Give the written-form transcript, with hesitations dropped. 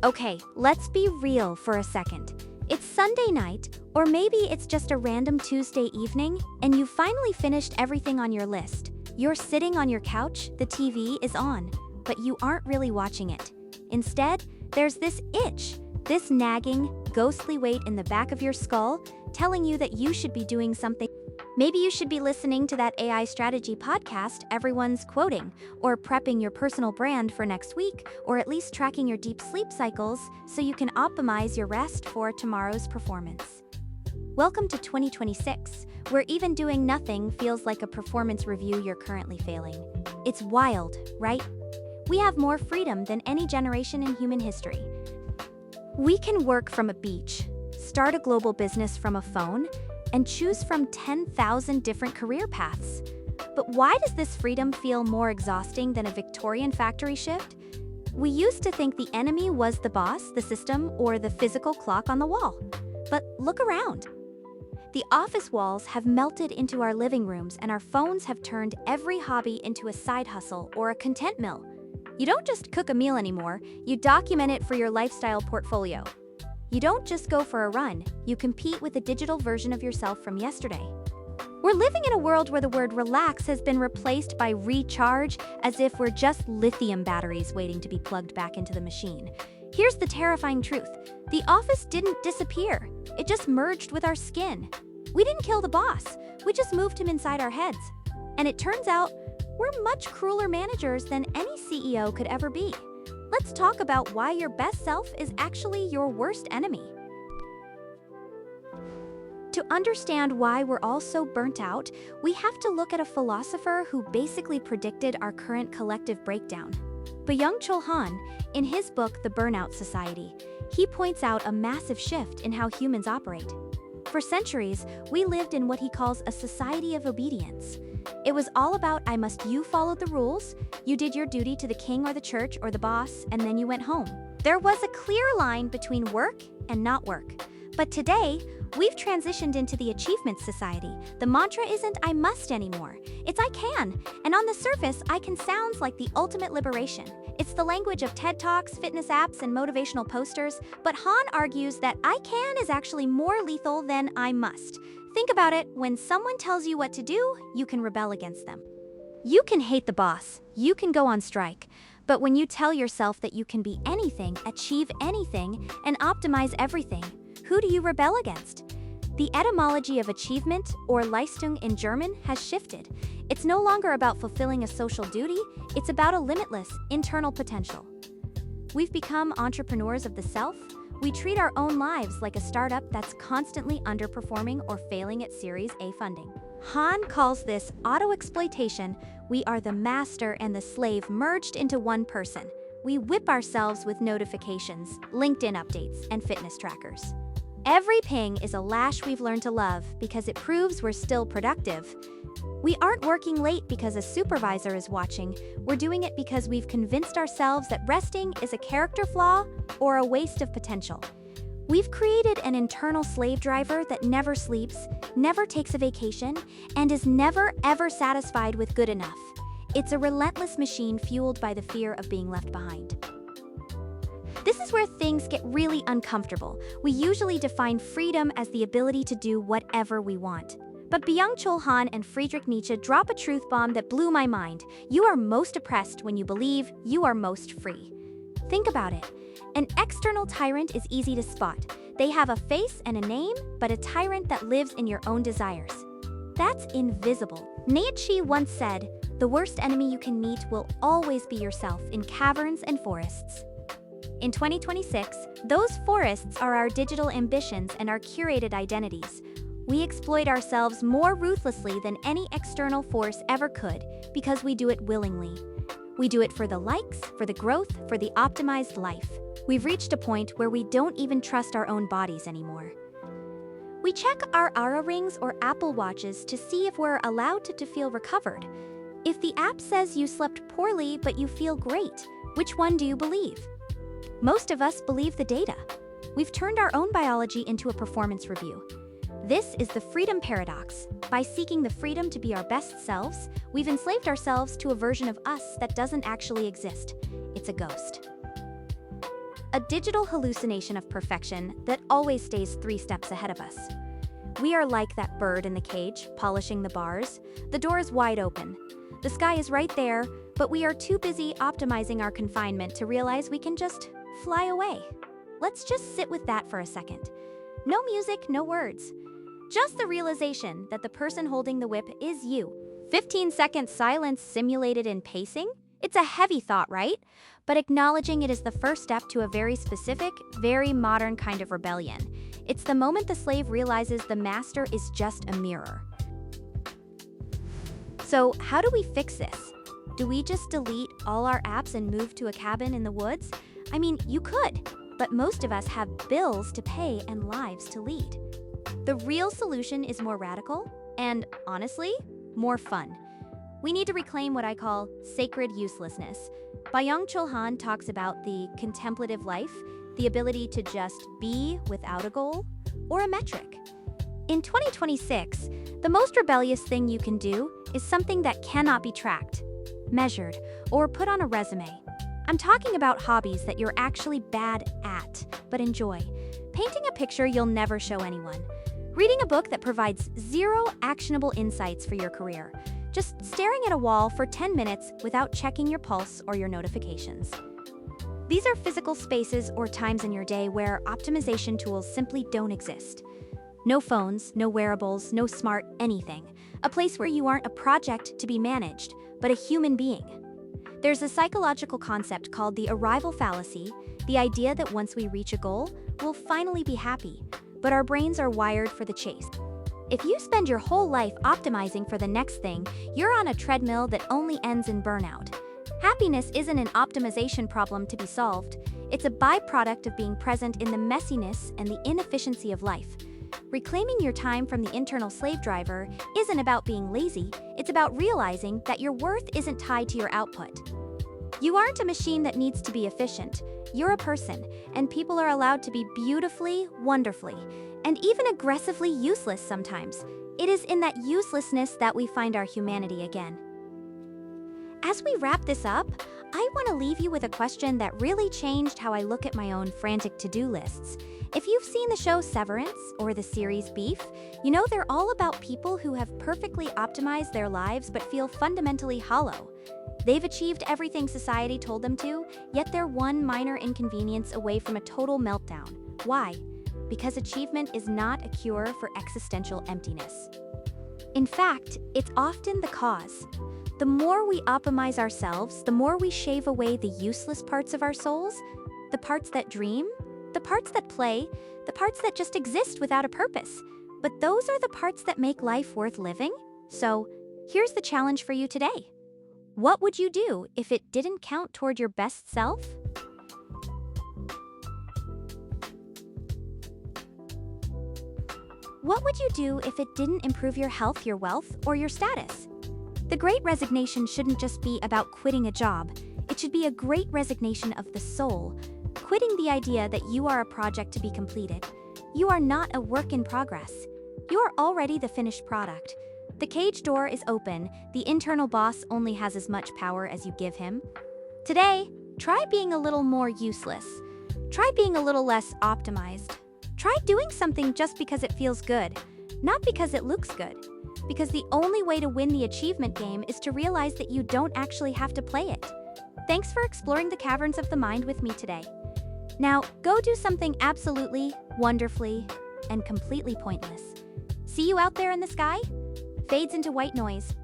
Okay, let's be real for a second. It's Sunday night, or maybe it's just a random Tuesday evening, and you finally finished everything on your list. You're sitting on your couch, the TV is on, but you aren't really watching it. Instead, there's this itch, this nagging, ghostly weight in the back of your skull, telling you that you should be doing something. Maybe you should be listening to that AI strategy podcast everyone's quoting, or prepping your personal brand for next week, or at least tracking your deep sleep cycles so you can optimize your rest for tomorrow's performance. Welcome to 2026, where even doing nothing feels like a performance review you're currently failing. It's wild, right? We have more freedom than any generation in human history. We can work from a beach, start a global business from a phone, and choose from 10,000 different career paths. But why does this freedom feel more exhausting than a Victorian factory shift? We used to think the enemy was the boss, the system, or the physical clock on the wall. But look around. The office walls have melted into our living rooms, and our phones have turned every hobby into a side hustle or a content mill. You don't just cook a meal anymore, you document it for your lifestyle portfolio. You don't just go for a run, you compete with a digital version of yourself from yesterday. We're living in a world where the word relax has been replaced by recharge, as if we're just lithium batteries waiting to be plugged back into the machine. Here's the terrifying truth. The office didn't disappear. It just merged with our skin. We didn't kill the boss. We just moved him inside our heads. And it turns out, we're much crueler managers than any CEO could ever be. Let's talk about why your best self is actually your worst enemy. To understand why we're all so burnt out, we have to look at a philosopher who basically predicted our current collective breakdown. Byung-Chul, in his book The Burnout Society, he points out a massive shift in how humans operate. For centuries, we lived in what he calls a society of obedience. It was all about you followed the rules, you did your duty to the king or the church or the boss, and then you went home. There was a clear line between work and not work. But today, we've transitioned into the achievement society. The mantra isn't I must anymore, it's I can. And on the surface, I can sounds like the ultimate liberation. It's the language of TED Talks, fitness apps, and motivational posters, but Han argues that I can is actually more lethal than I must. Think about it, when someone tells you what to do, you can rebel against them. You can hate the boss, you can go on strike, but when you tell yourself that you can be anything, achieve anything, and optimize everything, who do you rebel against? The etymology of achievement, or Leistung in German, has shifted. It's no longer about fulfilling a social duty, it's about a limitless, internal potential. We've become entrepreneurs of the self. We treat our own lives like a startup that's constantly underperforming or failing at Series A funding. Han calls this auto-exploitation. We are the master and the slave merged into one person. We whip ourselves with notifications, LinkedIn updates, and fitness trackers. Every ping is a lash we've learned to love because it proves we're still productive. We aren't working late because a supervisor is watching. We're doing it because we've convinced ourselves that resting is a character flaw or a waste of potential. We've created an internal slave driver that never sleeps, never takes a vacation, and is never ever satisfied with good enough. It's a relentless machine fueled by the fear of being left behind. This is where things get really uncomfortable. We usually define freedom as the ability to do whatever we want. But Byung-Chul and Friedrich Nietzsche drop a truth bomb that blew my mind. You are most oppressed when you believe you are most free. Think about it. An external tyrant is easy to spot. They have a face and a name, but a tyrant that lives in your own desires. That's invisible. Nietzsche once said, "The worst enemy you can meet will always be yourself in caverns and forests." In 2026, those forests are our digital ambitions and our curated identities. We exploit ourselves more ruthlessly than any external force ever could because we do it willingly. We do it for the likes, for the growth, for the optimized life. We've reached a point where we don't even trust our own bodies anymore. We check our Oura rings or Apple watches to see if we're allowed to feel recovered. If the app says you slept poorly but you feel great, which one do you believe? Most of us believe the data. We've turned our own biology into a performance review. This is the freedom paradox. By seeking the freedom to be our best selves, we've enslaved ourselves to a version of us that doesn't actually exist. It's a ghost. a digital hallucination of perfection that always stays 3 steps ahead of us. We are like that bird in the cage, polishing the bars. The door is wide open. The sky is right there, but we are too busy optimizing our confinement to realize we can just fly away. Let's just sit with that for a second. No music, no words. Just the realization that the person holding the whip is you. 15-second silence simulated in pacing? It's a heavy thought, right? But acknowledging it is the first step to a very specific, very modern kind of rebellion. It's the moment the slave realizes the master is just a mirror. So, how do we fix this? Do we just delete all our apps and move to a cabin in the woods? I mean, you could, but most of us have bills to pay and lives to lead. The real solution is more radical and, honestly, more fun. We need to reclaim what I call sacred uselessness. Byung-Chul talks about the contemplative life, the ability to just be without a goal or a metric. In 2026, the most rebellious thing you can do is something that cannot be tracked, measured, or put on a resume. I'm talking about hobbies that you're actually bad at, but enjoy. Painting a picture you'll never show anyone. Reading a book that provides 0 actionable insights for your career. Just staring at a wall for 10 minutes without checking your pulse or your notifications. These are physical spaces or times in your day where optimization tools simply don't exist. No phones, no wearables, no smart anything. A place where you aren't a project to be managed, but a human being. There's a psychological concept called the arrival fallacy, the idea that once we reach a goal, we'll finally be happy, but our brains are wired for the chase. If you spend your whole life optimizing for the next thing, you're on a treadmill that only ends in burnout. Happiness isn't an optimization problem to be solved. It's a byproduct of being present in the messiness and the inefficiency of life. Reclaiming your time from the internal slave driver isn't about being lazy, it's about realizing that your worth isn't tied to your output. You aren't a machine that needs to be efficient. You're a person, and people are allowed to be beautifully, wonderfully, and even aggressively useless sometimes. It is in that uselessness that we find our humanity again. As we wrap this up, I want to leave you with a question that really changed how I look at my own frantic to-do lists. If you've seen the show Severance or the series Beef, you know they're all about people who have perfectly optimized their lives but feel fundamentally hollow. They've achieved everything society told them to, yet they're one minor inconvenience away from a total meltdown. Why? Because achievement is not a cure for existential emptiness. In fact, it's often the cause. The more we optimize ourselves, the more we shave away the useless parts of our souls, the parts that dream, the parts that play, the parts that just exist without a purpose. But those are the parts that make life worth living. So, here's the challenge for you today. What would you do if it didn't count toward your best self? What would you do if it didn't improve your health, your wealth, or your status? The Great Resignation shouldn't just be about quitting a job. It should be a great resignation of the soul, quitting the idea that you are a project to be completed. You are not a work in progress. You are already the finished product. The cage door is open. The internal boss only has as much power as you give him. Today, try being a little more useless. Try being a little less optimized. Try doing something just because it feels good, not because it looks good. Because the only way to win the achievement game is to realize that you don't actually have to play it. Thanks for exploring the caverns of the mind with me today. Now, go do something absolutely, wonderfully, and completely pointless. See you out there in the sky? Fades into white noise.